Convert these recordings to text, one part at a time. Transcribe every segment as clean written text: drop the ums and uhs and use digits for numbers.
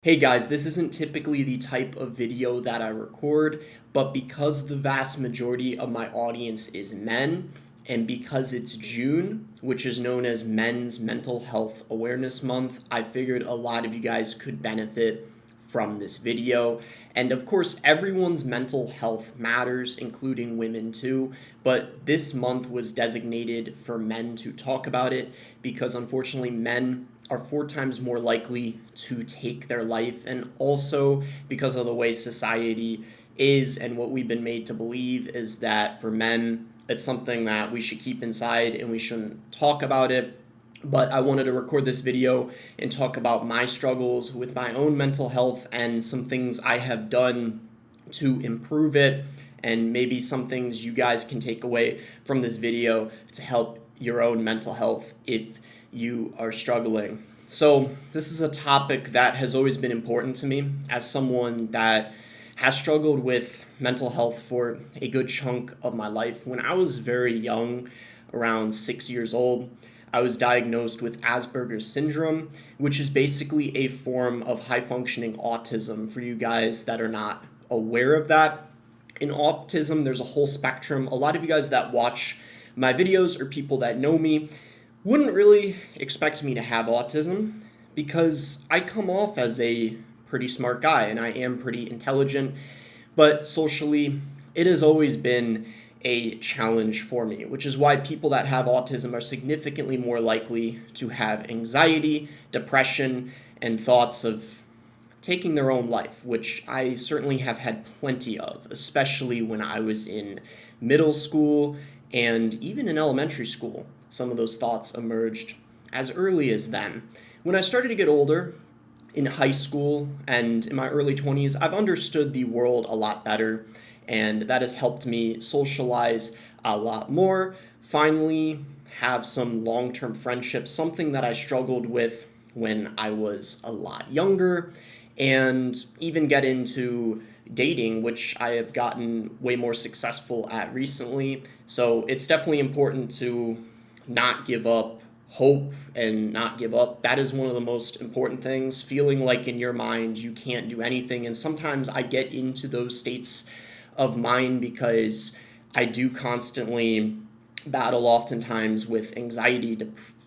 Hey guys, this isn't typically the type of video that I record, but because the vast majority of my audience is men, and because it's June, which is known as Men's Mental Health Awareness Month, I figured a lot of you guys could benefit from this video. And of course, everyone's mental health matters, including women too, but this month was designated for men to talk about it because unfortunately men are 4 times more likely to take their life, and also because of the way society is and what we've been made to believe is that for men, it's something that we should keep inside and we shouldn't talk about it. But I wanted to record this video and talk about my struggles with my own mental health and some things I have done to improve it, and maybe some things you guys can take away from this video to help your own mental health if you are struggling. So this is a topic that has always been important to me as someone that has struggled with mental health for a good chunk of my life. When I was very young, around 6 years old, I was diagnosed with Asperger's syndrome, which is basically a form of high-functioning autism for you guys that are not aware of that. In autism, there's a whole spectrum. A lot of you guys that watch my videos or people that know me wouldn't really expect me to have autism because I come off as a pretty smart guy and I am pretty intelligent, but socially it has always been a challenge for me, which is why people that have autism are significantly more likely to have anxiety, depression, and thoughts of taking their own life, which I certainly have had plenty of, especially when I was in middle school and even in elementary school. Some of those thoughts emerged as early as then. When I started to get older, in high school and in my early 20s, I've understood the world a lot better, and that has helped me socialize a lot more, finally have some long-term friendships, something that I struggled with when I was a lot younger, and even get into dating, which I have gotten way more successful at recently. So it's definitely important to not give up hope and not give up. That is one of the most important things, feeling like in your mind you can't do anything. And sometimes I get into those states of mind because I do constantly battle oftentimes with anxiety,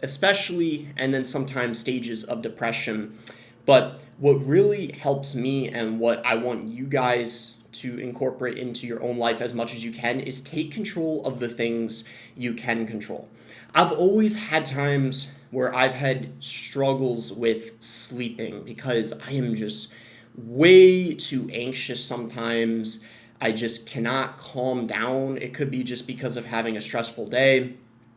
especially, and then sometimes stages of depression. But what really helps me and what I want you guys to incorporate into your own life as much as you can is take control of the things you can control. I've always had times where I've had struggles with sleeping because I am just way too anxious sometimes. I just cannot calm down. It could be just because of having a stressful day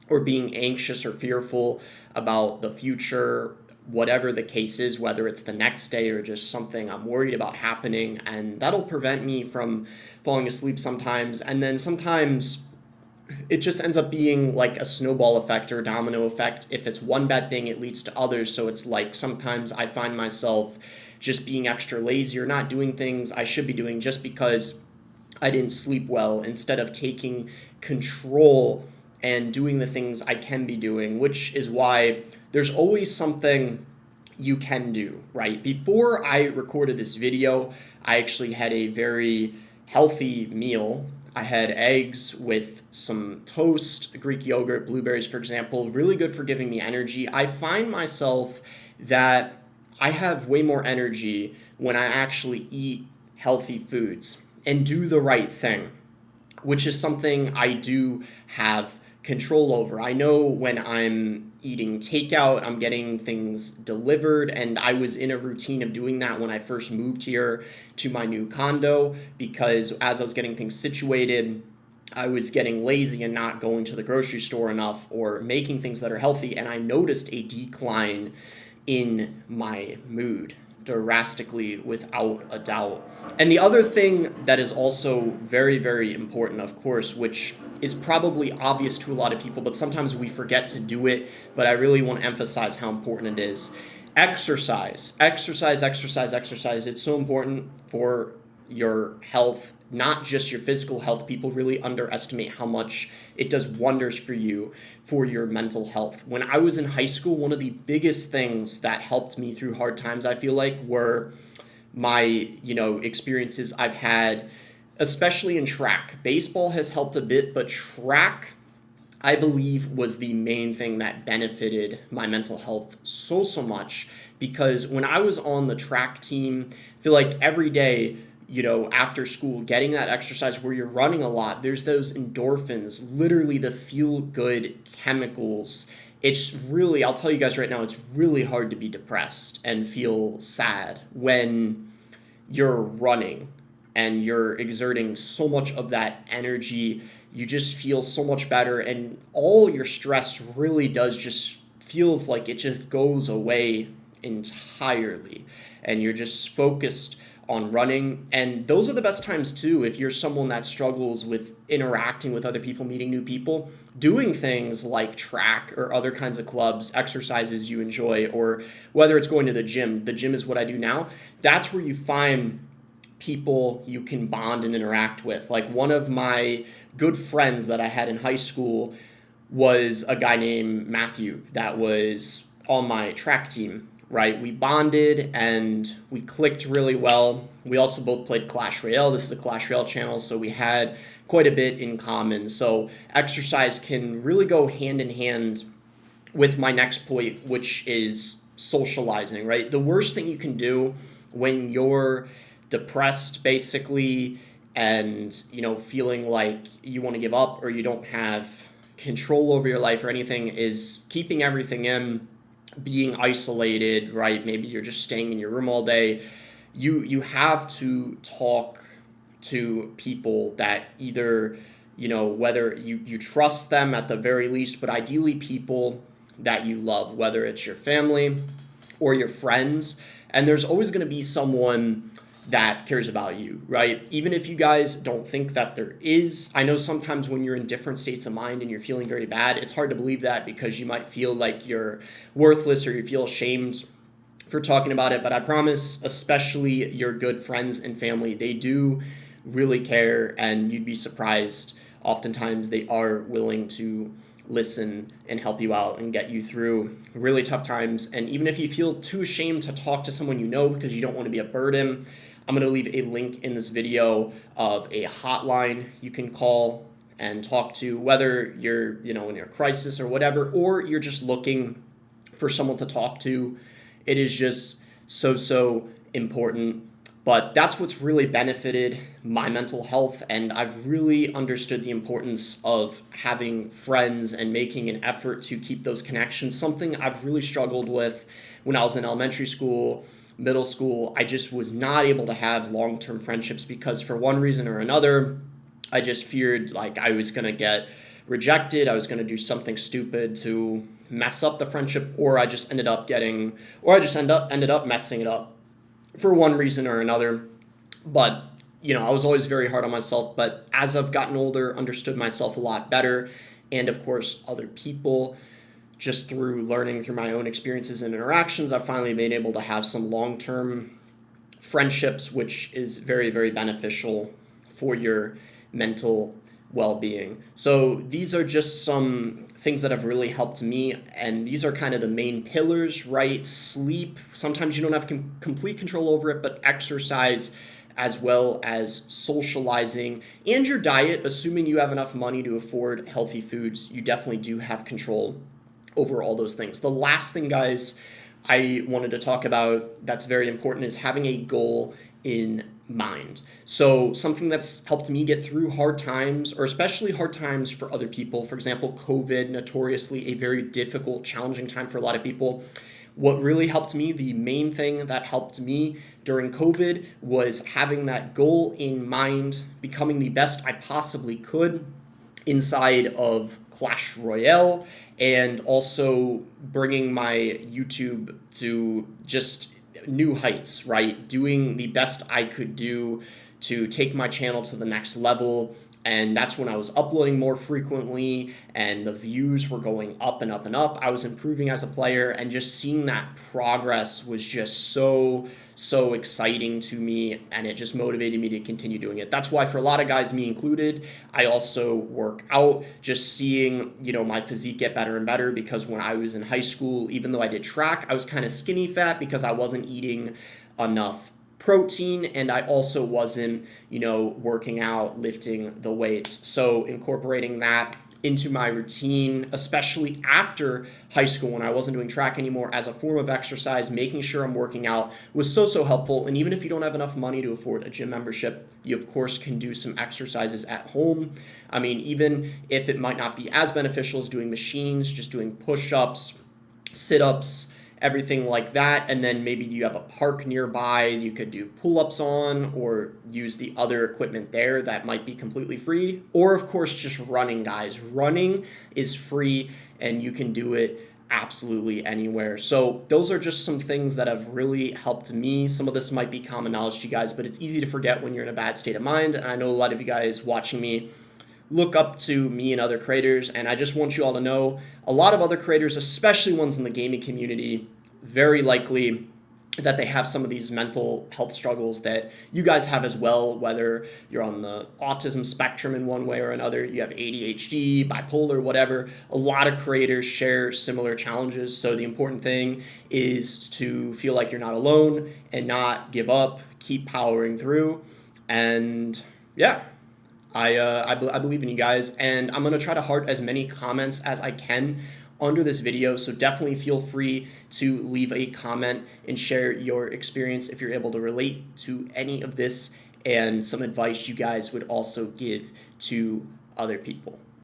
or being anxious or fearful about the future, whatever the case is, whether it's the next day or just something I'm worried about happening, and that'll prevent me from falling asleep sometimes. And then sometimes it just ends up being like a snowball effect or domino effect. If it's one bad thing, it leads to others. So it's like sometimes I find myself just being extra lazy or not doing things I should be doing just because I didn't sleep well, instead of taking control and doing the things I can be doing, which is why there's always something you can do, right? Before I recorded this video, I actually had a very healthy meal. I had eggs with some toast, Greek yogurt, blueberries, for example, really good for giving me energy. I find myself that I have way more energy when I actually eat healthy foods and do the right thing, which is something I do have control over. I know when I'm eating takeout, I'm getting things delivered, and I was in a routine of doing that when I first moved here to my new condo because as I was getting things situated, I was getting lazy and not going to the grocery store enough or making things that are healthy, and I noticed a decline in my mood drastically, without a doubt. And the other thing that is also very, very important, of course, which is probably obvious to a lot of people, but sometimes we forget to do it, but I really want to emphasize how important it is. Exercise. Exercise. It's so important for your health, not just your physical health. People really underestimate how much it does wonders for you for your mental health. When I was in high school, one of the biggest things that helped me through hard times, I feel like, were my, experiences I've had, especially in track. Baseball has helped a bit, but track, I believe, was the main thing that benefited my mental health so much, because when I was on the track team, I feel like every day, after school, getting that exercise where you're running a lot, there's those endorphins, literally the feel good chemicals. It's really, I'll tell you guys right now, it's really hard to be depressed and feel sad when you're running and you're exerting so much of that energy. You just feel so much better, and all your stress really does just feels like it just goes away entirely, and you're just focused on running. And those are the best times too, if you're someone that struggles with interacting with other people, meeting new people, doing things like track or other kinds of clubs, exercises you enjoy, or whether it's going to the gym. The gym is what I do now. That's where you find people you can bond and interact with. Like, one of my good friends that I had in high school was a guy named Matthew that was on my track team, right? We bonded and we clicked really well. We also both played Clash Royale. This is a Clash Royale channel, so we had quite a bit in common. So exercise can really go hand in hand with my next point, which is socializing, right? The worst thing you can do when you're depressed, basically, and feeling like you want to give up or you don't have control over your life or anything, is keeping everything in, being isolated, right? Maybe you're just staying in your room all day. You have to talk to people that either, whether you trust them at the very least, but ideally people that you love, whether it's your family or your friends. And there's always going to be someone that cares about you, right? Even if you guys don't think that there is. I know sometimes when you're in different states of mind and you're feeling very bad, it's hard to believe that, because you might feel like you're worthless or you feel ashamed for talking about it. But I promise, especially your good friends and family, they do really care, and you'd be surprised. Oftentimes they are willing to listen and help you out and get you through really tough times. And even if you feel too ashamed to talk to someone because you don't want to be a burden, I'm going to leave a link in this video of a hotline you can call and talk to, whether you're, in your crisis or whatever, or you're just looking for someone to talk to. It is just so important. But that's what's really benefited my mental health, and I've really understood the importance of having friends and making an effort to keep those connections. Something I've really struggled with when I was in elementary school, middle school. I just was not able to have long-term friendships because, for one reason or another, I just feared like I was going to get rejected. I was going to do something stupid to mess up the friendship, or I just ended up ended up messing it up for one reason or another. But I was always very hard on myself. But as I've gotten older, understood myself a lot better, and of course other people, just through learning through my own experiences and interactions, I've finally been able to have some long-term friendships, which is very, very beneficial for your mental well-being. So these are just some things that have really helped me, and these are kind of the main pillars, right? Sleep, sometimes you don't have complete control over it, but exercise, as well as socializing, and your diet. Assuming you have enough money to afford healthy foods, you definitely do have control over all those things. The last thing, guys, I wanted to talk about that's very important is having a goal in mind. So something that's helped me get through hard times, or especially hard times for other people. For example, COVID, notoriously a very difficult, challenging time for a lot of people. What really helped me, the main thing that helped me during COVID, was having that goal in mind, becoming the best I possibly could inside of Clash Royale, and also bringing my YouTube to just new heights, right? Doing the best I could do to take my channel to the next level, And that's when I was uploading more frequently and the views were going up and up and up. I was improving as a player, and just seeing that progress was just so exciting to me, and it just motivated me to continue doing it. That's why for a lot of guys, me included, I also work out, just seeing, my physique get better and better, because when I was in high school, even though I did track, I was kind of skinny fat because I wasn't eating enough protein, and I also wasn't, working out, lifting the weights. So incorporating that into my routine, especially after high school when I wasn't doing track anymore, as a form of exercise, making sure I'm working out was so helpful. And even if you don't have enough money to afford a gym membership, you of course can do some exercises at home. I mean, even if it might not be as beneficial as doing machines, just doing push-ups, sit-ups, everything like that. And then maybe you have a park nearby you could do pull-ups on, or use the other equipment there that might be completely free. Or of course, just running, guys. Running is free and you can do it absolutely anywhere. So those are just some things that have really helped me. Some of this might be common knowledge to you guys, but it's easy to forget when you're in a bad state of mind. And I know a lot of you guys watching me look up to me and other creators, and I just want you all to know a lot of other creators, especially ones in the gaming community, very likely that they have some of these mental health struggles that you guys have as well, whether you're on the autism spectrum in one way or another, you have ADHD, bipolar, whatever. A lot of creators share similar challenges. So the important thing is to feel like you're not alone and not give up, keep powering through. And yeah, I believe in you guys, and I'm going to try to heart as many comments as I can under this video, so definitely feel free to leave a comment and share your experience if you're able to relate to any of this, and some advice you guys would also give to other people.